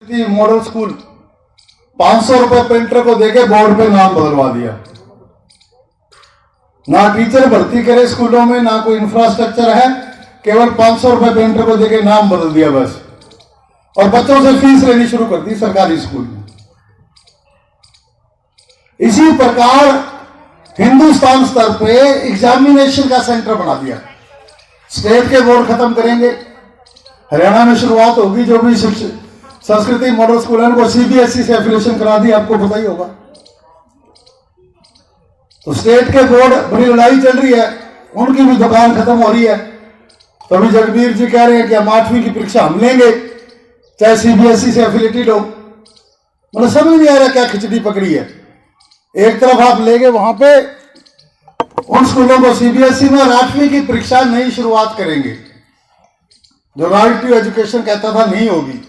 Model school 500 रुपए painter को देके बोर्ड पे नाम बदलवा दिया। ना टीचर भर्ती करे स्कूलों में, ना कोई इंफ्रास्ट्रक्चर है, केवल 500 रुपए पेंटर को देके नाम बदल दिया बस। और बच्चों से फीस लेनी शुरू कर दी सरकारी स्कूल में। इसी प्रकार हिंदुस्तान स्तर पे एग्जामिनेशन का सेंटर बना दिया। स्टेट के बोर्ड खत्म करेंगे, हरियाणा में शुरुआत होगी। जो भी संस्कृति मॉडल स्कूल है उनको सीबीएसई से एफिलिएशन करा दी, आपको पता ही होगा। तो स्टेट के बोर्ड बड़ी लड़ाई चल रही है, उनकी भी दुकान खत्म हो रही है। तो अभी जगबीर जी कह रहे हैं कि हम 8वीं की परीक्षा हम लेंगे, चाहे सीबीएसई से एफिलिएटेड हो। मतलब समझ नहीं आ रहा क्या खिचड़ी पकड़ी है। एक तरफ आप लेंगे वहां पे उन स्कूलों को सीबीएसई में, और 8वीं की परीक्षा नई शुरुआत करेंगे जो राइट टू एजुकेशन कहता था नहीं होगी।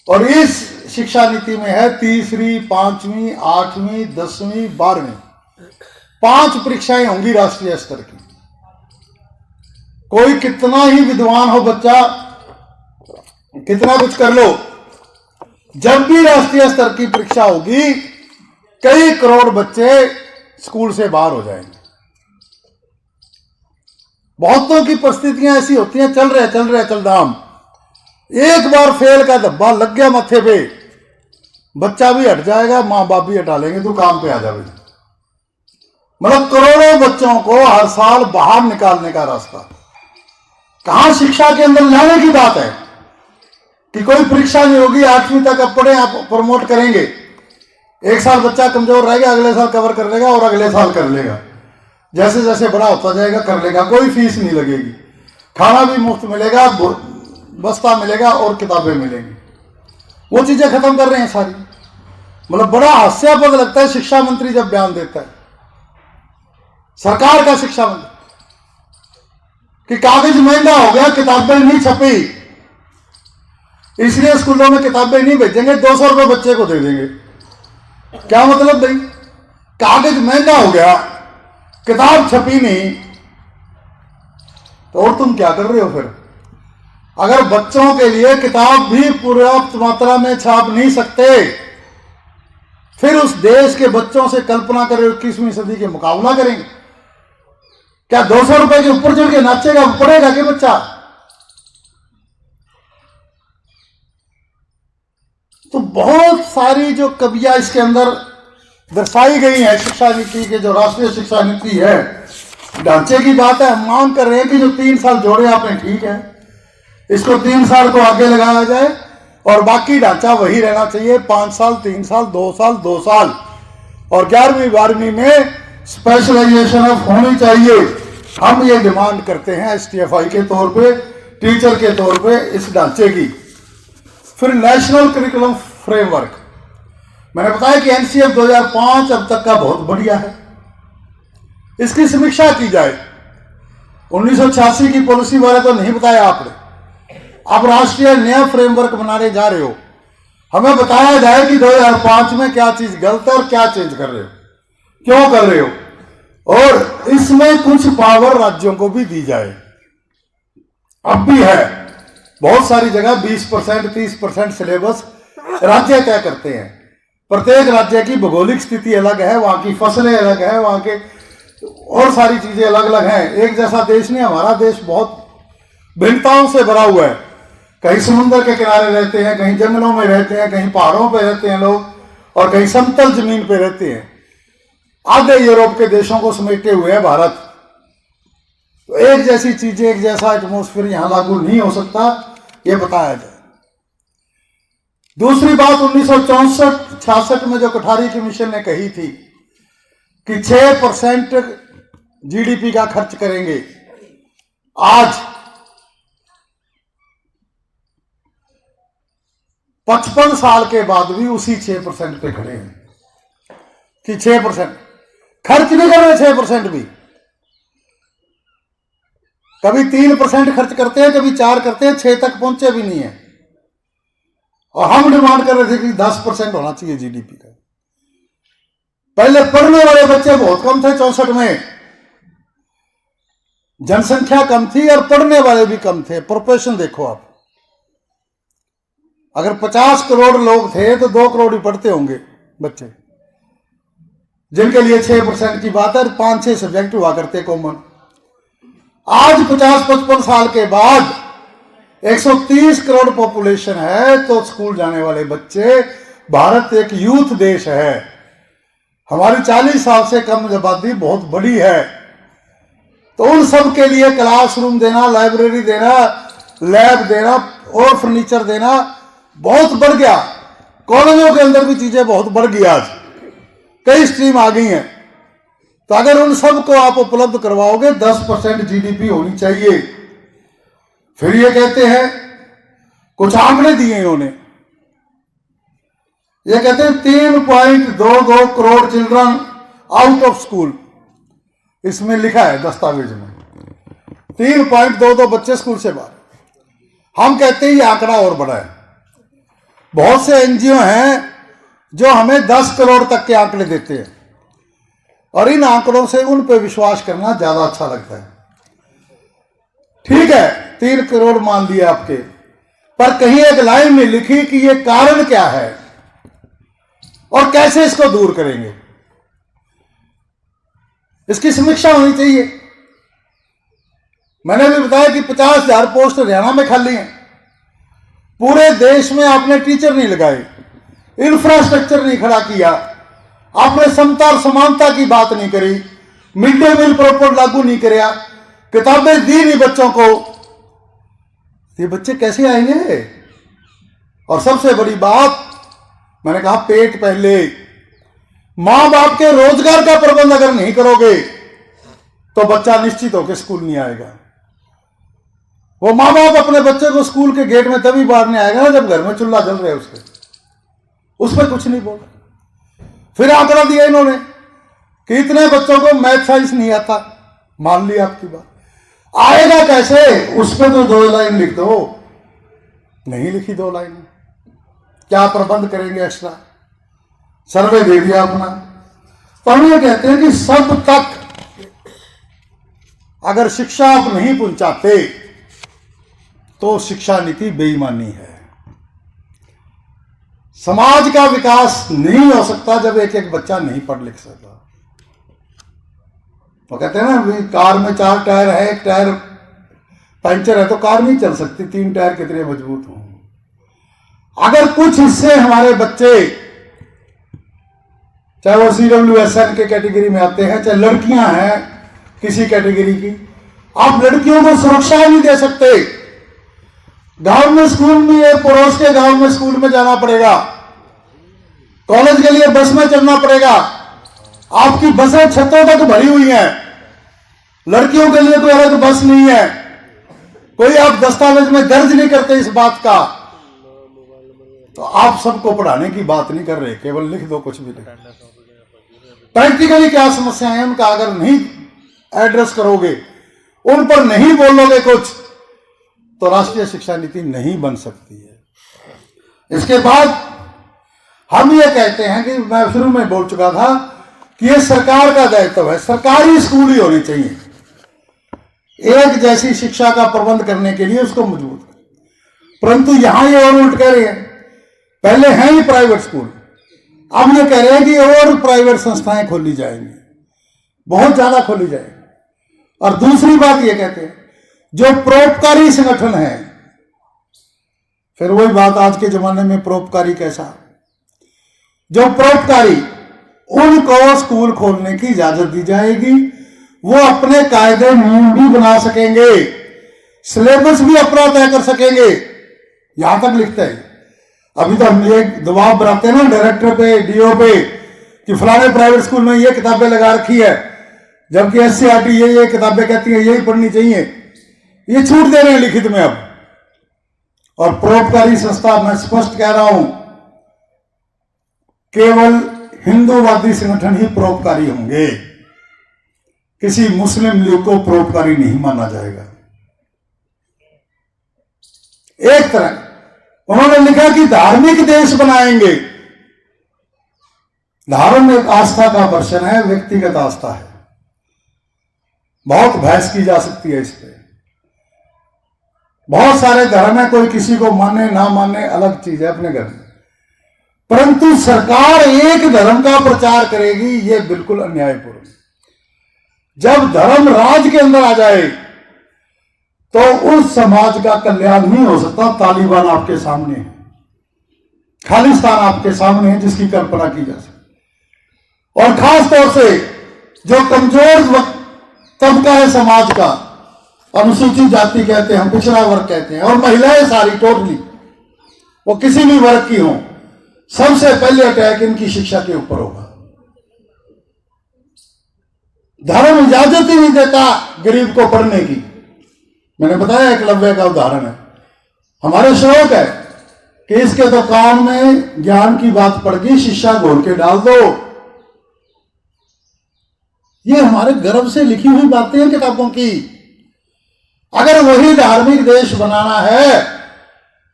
और इस शिक्षा नीति में है तीसरी, 5वीं, 8वीं, 10वीं, 12वीं 5 परीक्षाएं होंगी राष्ट्रीय स्तर की। कोई कितना ही विद्वान हो बच्चा, कितना कुछ कर लो, जब भी राष्ट्रीय स्तर की परीक्षा होगी कई करोड़ बच्चे स्कूल से बाहर हो जाएंगे। बहुतों की परिस्थितियां ऐसी होती हैं, चल रहे चल दाम, एक बार फेल का धब्बा लग गया माथे पे, बच्चा भी हट जाएगा, मां बाप भी हटा लेंगे, तू काम पे आ जाए। मतलब करोड़ों बच्चों को हर साल बाहर निकालने का रास्ता। कहां शिक्षा के अंदर लाने की बात है कि कोई परीक्षा नहीं होगी, 8वीं तक अब पढ़े, आप प्रमोट करेंगे। एक साल बच्चा कमजोर रहेगा, अगले साल कवर कर लेगा और अगले साल कर लेगा। जैसे जैसे बड़ा होता जाएगा कर लेगा, कोई फीस नहीं लगेगी, खाना भी मुफ्त मिलेगा, बस्ता मिलेगा और किताबें मिलेंगी। वो चीजें खत्म कर रहे हैं सारी। मतलब बड़ा हास्यास्पद लगता है शिक्षा मंत्री जब बयान देता है, सरकार का शिक्षा मंत्री, कि कागज महंगा हो गया, किताबें नहीं छपी, इसलिए स्कूलों में किताबें नहीं भेजेंगे, 200 रुपए बच्चे को दे देंगे। क्या मतलब भाई, कागज महंगा हो गया, किताब छपी नहीं, तो और तुम क्या कर रहे हो फिर? अगर बच्चों के लिए किताब भी पर्याप्त मात्रा में छाप नहीं सकते, फिर उस देश के बच्चों से कल्पना करें 21वीं सदी के मुकाबला करेंगे। क्या 200 रुपए के ऊपर चढ़ के नाचेगा, पढ़ेगा कि बच्चा? तो बहुत सारी जो कवियां इसके अंदर दर्शाई गई है शिक्षा नीति के, जो राष्ट्रीय शिक्षा नीति है, ढांचे की बात है। हम मांग कर रहे हैं कि जो 3 साल जोड़े आपने, ठीक है, इसको 3 साल को आगे लगाया जाए और बाकी ढांचा वही रहना चाहिए, 5 साल, 3 साल, 2 साल, 2 साल। और 11वीं 12वीं में स्पेशलाइजेशन होनी चाहिए। हम ये डिमांड करते हैं एसटीएफआई के तौर पे, टीचर के तौर पे इस ढांचे की। फिर नेशनल करिकुलम फ्रेमवर्क, मैंने बताया कि एनसीएफ 2005 अब तक का बहुत बढ़िया है, इसकी समीक्षा की जाए। 1986 की पॉलिसी बारे तो नहीं बताया आपने, आप राष्ट्रीय नया फ्रेमवर्क बनाने जा रहे हो, हमें बताया जाए कि 2005 में क्या चीज गलत है और क्या चेंज कर रहे हो, क्यों कर रहे हो, और इसमें कुछ पावर राज्यों को भी दी जाए। अब भी है बहुत सारी जगह 20%, 30% सिलेबस राज्य तय करते हैं। प्रत्येक राज्य की भौगोलिक स्थिति अलग है, वहां की फसलें अलग है, वहां के और सारी चीजें अलग अलग हैं। एक जैसा देश नहीं, हमारा देश बहुत भिन्नताओं से भरा हुआ है। कहीं समुद्र के किनारे रहते हैं, कहीं जंगलों में रहते हैं, कहीं पहाड़ों पे रहते हैं लोग, और कहीं समतल जमीन पे रहते हैं। आधे यूरोप के देशों को समेटे हुए है भारत। तो एक जैसी चीजें, एक जैसा एटमोस्फेयर यहां लागू नहीं हो सकता, ये बताया जाए। दूसरी बात, 1964-66 में जो कोठारी कमीशन ने कही थी कि 6% जीडीपी का खर्च करेंगे, आज 55 साल के बाद भी उसी 6% पे खड़े हैं कि 6% खर्च नहीं कर रहे। 6% भी, कभी 3% खर्च करते हैं, कभी 4 करते हैं, 6 तक पहुंचे भी नहीं है। और हम डिमांड कर रहे थे कि 10% होना चाहिए जीडीपी का। पहले पढ़ने वाले बच्चे बहुत कम थे, 64 में जनसंख्या कम थी और पढ़ने वाले भी कम थे। प्रोपोर्शन देखो आप, अगर 50 करोड़ लोग थे तो 2 करोड़ ही पढ़ते होंगे बच्चे, जिनके लिए 6% की बात है, 5-6 सब्जेक्ट हुआ करते कॉमन। आज 50-55 साल के बाद 130 करोड़ पॉपुलेशन है, तो स्कूल जाने वाले बच्चे, भारत एक यूथ देश है, हमारी 40 साल से कम आबादी बहुत बड़ी है, तो उन सब के लिए क्लासरूम देना, लाइब्रेरी देना, लैब देना और फर्नीचर देना बहुत बढ़ गया। कॉलेजों के अंदर भी चीजें बहुत बढ़ गई, आज कई स्ट्रीम आ गई हैं। तो अगर उन सब को आप उपलब्ध करवाओगे, 10% जीडीपी होनी चाहिए। फिर ये कहते हैं, कुछ आंकड़े दिए इन्होंने, ये कहते हैं 3.22 crore children out of school, इसमें लिखा है दस्तावेज में 3.22 बच्चे स्कूल से बाहर। हम कहते हैं ये आंकड़ा और बड़ा है। बहुत से एनजीओ हैं जो हमें 10 करोड़ तक के आंकड़े देते हैं, और इन आंकड़ों से उन पे विश्वास करना ज्यादा अच्छा लगता है। ठीक है, 3 करोड़ मान लिया आपके, पर कहीं एक लाइन में लिखी कि ये कारण क्या है और कैसे इसको दूर करेंगे, इसकी समीक्षा होनी चाहिए। मैंने भी बताया कि 50,000 पोस्ट हरियाणा में खाली हैं। पूरे देश में आपने टीचर नहीं लगाए, इंफ्रास्ट्रक्चर नहीं खड़ा किया, आपने समता और समानता की बात नहीं करी, मिड डे मील प्रॉपर लागू नहीं कराया, किताबें दी नहीं बच्चों को, ये बच्चे कैसे आएंगे? और सबसे बड़ी बात, मैंने कहा पेट पहले, मां बाप के रोजगार का प्रबंध अगर नहीं करोगे तो बच्चा निश्चित होकर स्कूल नहीं आएगा। वो मां बाप अपने बच्चे को स्कूल के गेट में तभी बाहरने आएगा ना जब घर में चूल्हा जल रहा है उसके, उस पर कुछ नहीं बोला। फिर आंकड़ा दिया इन्होंने कि इतने बच्चों को मैथ साइंस नहीं आता, मान लिया आपकी बात, आएगा कैसे? उस पर तो 2 लाइन लिख दो, नहीं लिखी 2 लाइन, क्या प्रबंध करेंगे? एक्स्ट्रा सर्वे दे दिया अपना। तो हम ये कहते हैं कि सब तक अगर शिक्षा आप नहीं पहुंचाते तो शिक्षा नीति बेईमानी है। समाज का विकास नहीं हो सकता जब एक एक बच्चा नहीं पढ़ लिख सकता। तो कहते हैं ना, कार में 4 टायर है, एक टायर पंचर है तो कार नहीं चल सकती, 3 टायर कितने मजबूत हों। अगर कुछ हिस्से हमारे बच्चे, चाहे वो CWSN के कैटेगरी में आते हैं, चाहे लड़कियां हैं किसी कैटेगरी की, आप लड़कियों को सुरक्षा नहीं दे सकते। गांव में स्कूल में, ये पड़ोस के गांव में स्कूल में जाना पड़ेगा, कॉलेज के लिए बस में चलना पड़ेगा, आपकी बसें छतों तक भरी हुई हैं, लड़कियों के लिए कोई अलग बस नहीं है, कोई आप दस्तावेज में दर्ज नहीं करते इस बात का। तो आप सबको पढ़ाने की बात नहीं कर रहे, केवल लिख दो कुछ भी नहीं। प्रैक्टिकली क्या समस्याएं हैं उनका अगर नहीं एड्रेस करोगे, उन पर नहीं बोलोगे कुछ, तो राष्ट्रीय शिक्षा नीति नहीं बन सकती है। इसके बाद हम ये कहते हैं कि मैं शुरू में बोल चुका था कि ये सरकार का दायित्व है, सरकारी स्कूल ही होने चाहिए, एक जैसी शिक्षा का प्रबंध करने के लिए उसको मजबूत करें। परंतु यहां ये और उल्ट कह रहे हैं, पहले हैं ही प्राइवेट स्कूल, अब ये कह रहे हैं कि और प्राइवेट संस्थाएं खोली जाएंगी, बहुत ज्यादा खोली जाएंगी। और दूसरी बात ये कहते हैं जो परोपकारी संगठन है, फिर वही बात, आज के जमाने में परोपकारी कैसा, जो परोपकारी, उनको स्कूल खोलने की इजाजत दी जाएगी, वो अपने कायदे नियम भी बना सकेंगे, सिलेबस भी अपना तय कर सकेंगे, यहां तक लिखता है। अभी तो हम ये दबाव बनाते हैं ना डायरेक्टर पे, डीओ पे, कि फलाने प्राइवेट स्कूल में ये किताबें लगा रखी है, जबकि SCERT ये किताबें कहती है यही पढ़नी चाहिए, ये छूट दे रहे हैं लिखित में अब। और परोपकारी संस्था, मैं स्पष्ट कह रहा हूं, केवल हिंदूवादी संगठन ही परोपकारी होंगे, किसी मुस्लिम लीग को परोपकारी नहीं माना जाएगा। एक तरह उन्होंने लिखा कि धार्मिक देश बनाएंगे, धार्मिक आस्था का वर्षन है, व्यक्तिगत आस्था है, बहुत बहस की जा सकती है इस पे। बहुत सारे धर्म है, कोई किसी को माने ना माने अलग चीज है अपने घर में, परंतु सरकार एक धर्म का प्रचार करेगी, ये बिल्कुल अन्यायपूर्ण। जब धर्म राज के अंदर आ जाए तो उस समाज का कल्याण नहीं हो सकता। तालिबान आपके सामने है, खालिस्तान आपके सामने है, जिसकी कल्पना की जा सकती। और खास तौर से जो कमजोर तबका है समाज का, अनुसूचित जाति कहते हैं, हम पिछड़ा वर्ग कहते हैं, और महिलाएं सारी टोटली, वो किसी भी वर्ग की हो, सबसे पहले अटैक इनकी शिक्षा के ऊपर होगा। धर्म इजाजत ही नहीं देता गरीब को पढ़ने की। मैंने बताया एकलव्य का उदाहरण है। हमारे शौक है कि इसके तो कान में ज्ञान की बात पड़ गई, शिक्षा घोल के डाल दो। ये हमारे गर्व से लिखी हुई बातें हैं किताबों की। अगर वही धार्मिक देश बनाना है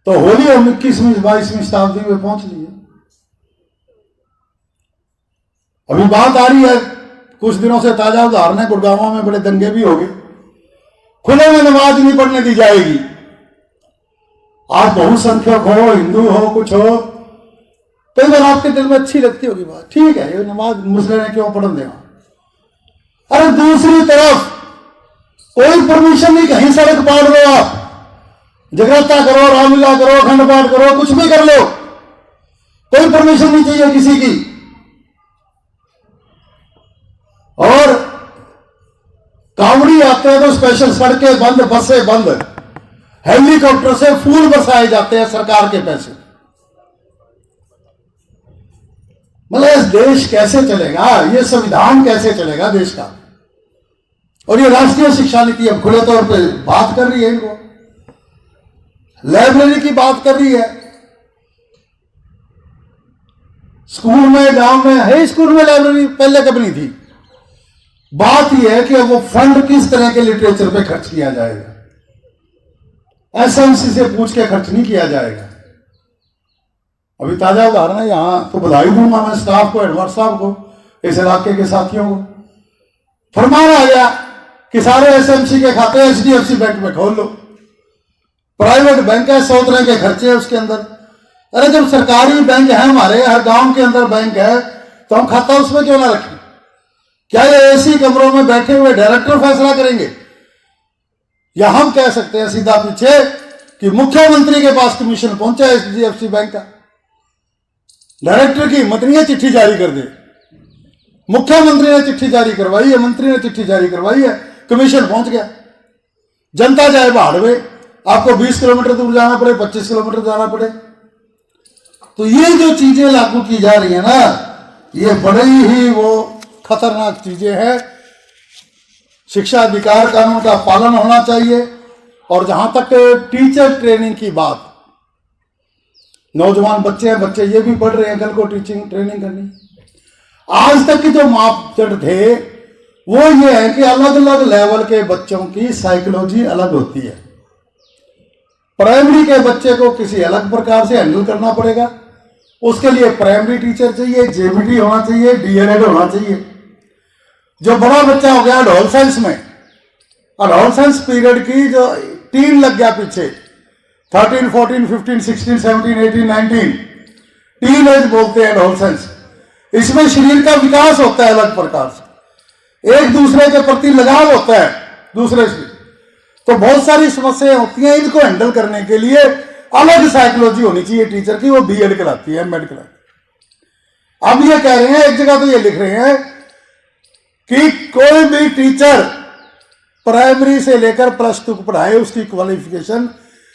तो होली हम 21वीं 22वीं शताब्दी में पहुंच लिए। अभी बात आ रही है, कुछ दिनों से ताजा उदाहरण है, गुड़गांव में बड़े दंगे भी हो गए, खुले में नमाज नहीं पढ़ने दी जाएगी। आप बहुसंख्यक हो, हिंदू हो, कुछ हो, कई बार आपके दिल में अच्छी लगती होगी बात, ठीक है ये नमाज मुस्लिम ने क्यों पढ़न देगा। अरे दूसरी तरफ कोई परमिशन नहीं, कहीं सड़क पाड़ लो, आप जगराता करो, रामलीला करो, अखंड पाठ करो, कुछ भी कर लो, कोई परमिशन नहीं चाहिए किसी की। और कावड़ी आते हैं तो स्पेशल सड़कें बंद, बसें बंद, हेलीकॉप्टर से फूल बरसाए जाते हैं सरकार के पैसे। मतलब देश कैसे चलेगा, ये संविधान कैसे चलेगा देश का। और ये राष्ट्रीय शिक्षा नीति अब खुले तौर पे बात कर रही है, इनको लाइब्रेरी की बात कर रही है। स्कूल में, गांव में है, स्कूल में लाइब्रेरी पहले कभी नहीं थी। बात यह है कि अब वो फंड किस तरह के लिटरेचर पे खर्च किया जाएगा, एसएमसी से पूछ के खर्च नहीं किया जाएगा। अभी ताजा उदाहरण है, यहां तो बधाई दूंगा मैं स्टाफ को, हेडमास्टर साहब को, इस इलाके के साथियों को। फरमान आ गया कि सारे एसएमसी के खाते एचडीएफसी बैंक में खोल लो। प्राइवेट बैंक है, 100 तरह के खर्चे हैं उसके अंदर। अरे जब सरकारी बैंक है, हमारे हर गांव के अंदर बैंक है, तो हम खाता उसमें क्यों ना रखें। क्या ये एसी कमरों में बैठे हुए डायरेक्टर फैसला करेंगे, या हम कह सकते हैं सीधा पीछे कि मुख्यमंत्री के पास कमीशन पहुंचा एचडीएफसी बैंक का, डायरेक्टर की हिम्मत नहीं है चिट्ठी जारी कर दे। मुख्यमंत्री ने चिट्ठी जारी करवाई है, मंत्री ने चिट्ठी जारी करवाई है, कमीशन पहुंच गया। जनता जाए बाहर में, आपको 20 किलोमीटर दूर जाना पड़े, 25 किलोमीटर जाना पड़े। तो ये जो चीजें लागू की जा रही है ना, ये बड़ी ही वो खतरनाक चीजें हैं। शिक्षा अधिकार कानून का पालन होना चाहिए। और जहां तक टीचर ट्रेनिंग की बात, नौजवान बच्चे हैं, बच्चे ये भी पढ़ रहे हैं, कल को टीचिंग ट्रेनिंग करनी। आज तक के जो मापदंड थे वो ये है कि अलग अलग लेवल के बच्चों की साइकोलॉजी अलग होती है। प्राइमरी के बच्चे को किसी अलग प्रकार से हैंडल करना पड़ेगा, उसके लिए प्राइमरी टीचर चाहिए, जेबीटी होना चाहिए, डीएलएड होना चाहिए। जो बड़ा बच्चा हो गया एडोलसेंस में, एडोलसेंस पीरियड की जो टीन लग गया पीछे, 13, 14, 15, 16, 17, 18, 19, टीन एज बोलते हैं एडोलसेंस। इसमें शरीर का विकास होता है अलग प्रकार से, एक दूसरे के प्रति लगाव होता है दूसरे से। तो बहुत सारी समस्याएं होती हैं, इनको हैंडल करने के लिए अलग साइकोलॉजी होनी चाहिए टीचर की, वो बीएड कराती है, एमएड कराती है। अब ये कह रहे हैं, एक जगह तो ये लिख रहे हैं कि कोई भी टीचर प्राइमरी से लेकर +2 को पढ़ाए, उसकी qualification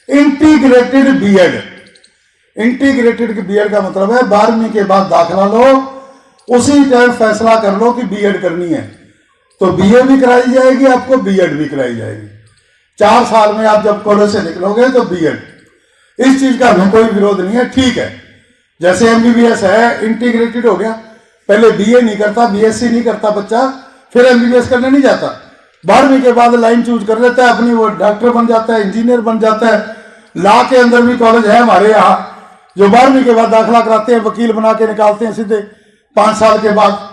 integrated BEd. Integrated BEd का मतलब है 12वीं के बाद दाखिला लो, उसी टाइम फैसला कर लो कि बीएड करनी है तो बीए भी कराई जाएगी, आपको बीएड भी कराई जाएगी। 4 साल में आप जब कॉलेज से निकलोगे तो बीएड, इस चीज का हमें कोई विरोध नहीं है, ठीक है। जैसे एमबीबीएस है, इंटीग्रेटेड हो गया, पहले बीए नहीं करता, बीएससी नहीं करता बच्चा, फिर एमबीबीएस करने नहीं जाता, 12वीं के बाद लाइन चूज कर लेता है अपनी, वो डॉक्टर बन जाता है, इंजीनियर बन जाता है। लॉ के अंदर भी कॉलेज है हमारे यहाँ, जो 12वीं के बाद दाखिला कराते हैं, वकील बना के निकालते हैं सीधे 5 साल के बाद।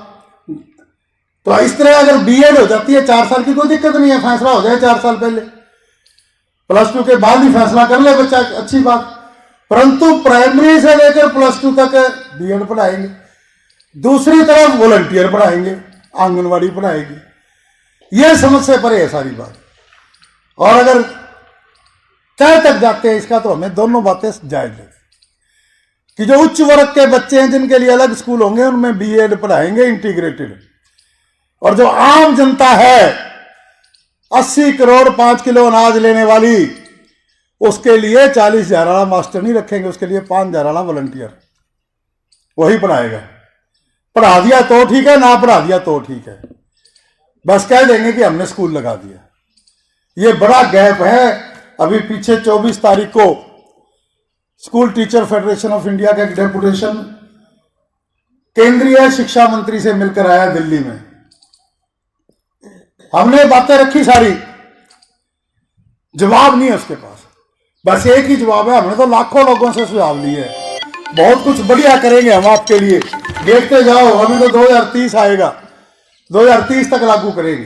तो इस तरह अगर बीएड हो जाती है 4 साल की, कोई दिक्कत नहीं है, फैसला हो जाए 4 साल पहले। +2 के बाद ही फैसला कर ले बच्चा, अच्छी बात। परंतु प्राइमरी से लेकर +2 तक बीएड पढ़ाएंगे, दूसरी तरफ वॉलंटियर पढ़ाएंगे, आंगनवाड़ी पढ़ाएगी। ये समझ से परे है सारी बात। और अगर तय तक जाते हैं इसका, तो हमें दोनों बातें जायज लगती कि जो उच्च वर्ग के बच्चे हैं जिनके लिए अलग स्कूल होंगे उनमें बीएड पढ़ाएंगे इंटीग्रेटेड, और जो आम जनता है 80 करोड़ 5 किलो अनाज लेने वाली, उसके लिए 40,000 वाला मास्टर नहीं रखेंगे, उसके लिए 5,000 वाला वॉलंटियर वही पढ़ाएगा। पढ़ा दिया तो ठीक है, ना पढ़ा दिया तो ठीक है, बस कह देंगे कि हमने स्कूल लगा दिया। ये बड़ा गैप है। अभी पीछे 24 तारीख को school teacher federation of India का एक डेपुटेशन केंद्रीय शिक्षा मंत्री से मिलकर आया दिल्ली में। हमने बातें रखी सारी, जवाब नहीं है उसके पास, बस एक ही जवाब है, हमने तो लाखों लोगों से सुझाव लिए हैं, बहुत कुछ बढ़िया करेंगे हम आपके लिए, देखते जाओ, अभी तो 2030 आएगा, 2030 तक लागू करेंगे।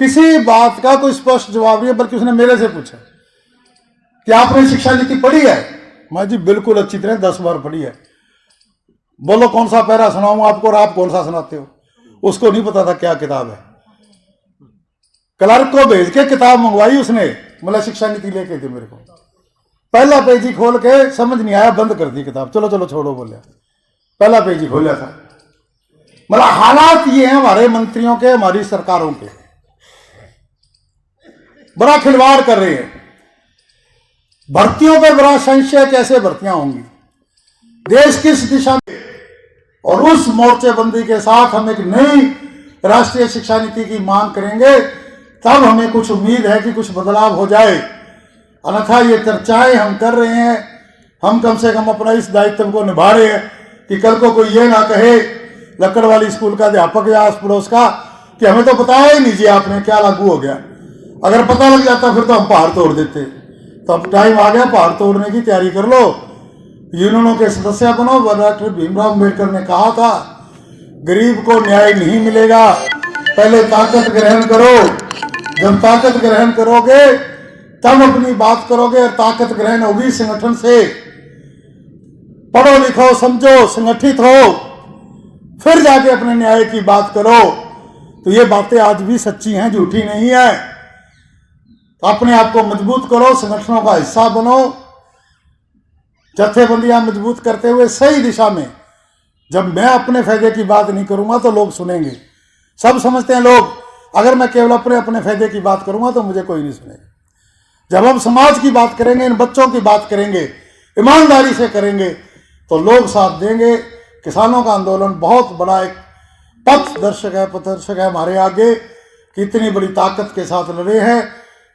किसी बात का कोई स्पष्ट जवाब नहीं है, बल्कि उसने मेरे से पूछा कि आपने शिक्षा नीति पढ़ी है? मैं जी बिल्कुल अच्छी तरह 10 बार पढ़ी है। बोलो कौन सा पैरा सुनाऊं आपको और आप कौन सा सुनाते हो? उसको नहीं पता था क्या किताब है। क्लर्क को भेज के किताब मंगवाई उसने, मतलब शिक्षा नीति लेके थे मेरे को, पहला पेज ही खोल के समझ नहीं आया, बंद कर दी किताब, चलो चलो छोड़ो बोले, पहला पेज ही खोला था। मतलब हालात ये हैं हमारे मंत्रियों के, हमारी सरकारों के, बड़ा खिलवाड़ कर रहे हैं। भर्तियों पे बड़ा संशय, कैसे भर्तियां होंगी, देश किस दिशा में, और उस मोर्चेबंदी के साथ हम एक नई राष्ट्रीय शिक्षा नीति की मांग करेंगे, तब हमें कुछ उम्मीद है कि कुछ बदलाव हो जाए। अन्यथा ये चर्चाएं हम कर रहे हैं, हम कम से कम अपना इस दायित्व को निभा रहे हैं कि कल को कोई ये ना कहे लक्कड़वाली स्कूल का अध्यापक या आस पड़ोस का कि हमें तो बताया ही नहीं जी आपने क्या लागू हो गया। अगर पता लग जाता फिर तो हम पहाड़ तोड़ देते। तो अब टाइम आ गया, पहाड़ तोड़ने की तैयारी कर लो, यूनियनों के सदस्य बनो। डॉक्टर भीमराव अम्बेडकर ने कहा था गरीब को न्याय नहीं मिलेगा, पहले ताकत ग्रहण करो, जब ताकत ग्रहण करोगे तब अपनी बात करोगे, और ताकत ग्रहण होगी संगठन से। पढ़ो लिखो समझो, संगठित हो, फिर जाके अपने न्याय की बात करो। तो ये बातें आज भी सच्ची हैं, झूठी नहीं है। तो अपने आप को मजबूत करो, संगठनों का हिस्सा बनो, जत्थेबंदियां मजबूत करते हुए सही दिशा में। जब मैं अपने फायदे की बात नहीं करूंगा तो लोग सुनेंगे। सब समझते हैं लोग, अगर मैं केवल अपने फायदे की बात करूंगा तो मुझे कोई नहीं सुनेगा। जब हम समाज की बात करेंगे, इन बच्चों की बात करेंगे, ईमानदारी से करेंगे, तो लोग साथ देंगे। किसानों का आंदोलन बहुत बड़ा एक पथदर्शक है हमारे आगे, कि इतनी बड़ी ताकत के साथ लड़े हैं,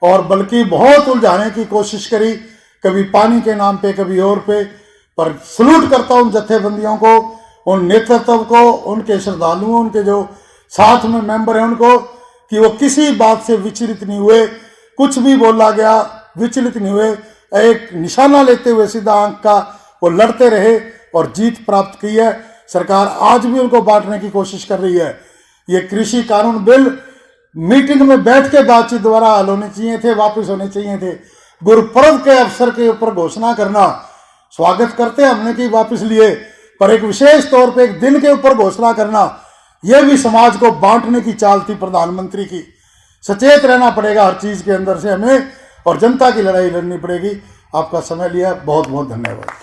और बल्कि बहुत उलझाने की कोशिश करी, कभी पानी के नाम पे, कभी और पे। पर सलूट करता हूं जत्थेबंदियों को, उन नेतृत्व को, उनके श्रद्धालुओं, उनके जो साथ में मेंबर हैं उनको, कि वो किसी बात से विचलित नहीं हुए, कुछ भी बोला गया विचलित नहीं हुए, एक निशाना लेते हुए सीधा आंख का वो लड़ते रहे और जीत प्राप्त की है। सरकार आज भी उनको बांटने की कोशिश कर रही है। ये कृषि कानून बिल मीटिंग में बैठ के बातचीत द्वारा हल होने चाहिए थे, वापस होने चाहिए थे। गुरुपर्व के अवसर के ऊपर घोषणा करना स्वागत करते हमने कि वापस लिए, पर एक विशेष तौर पे एक दिन के ऊपर घोषणा करना, यह भी समाज को बांटने की चाल थी प्रधानमंत्री की। सचेत रहना पड़ेगा हर चीज के अंदर से हमें, और जनता की लड़ाई लड़नी पड़ेगी। आपका समय लिया, बहुत बहुत धन्यवाद।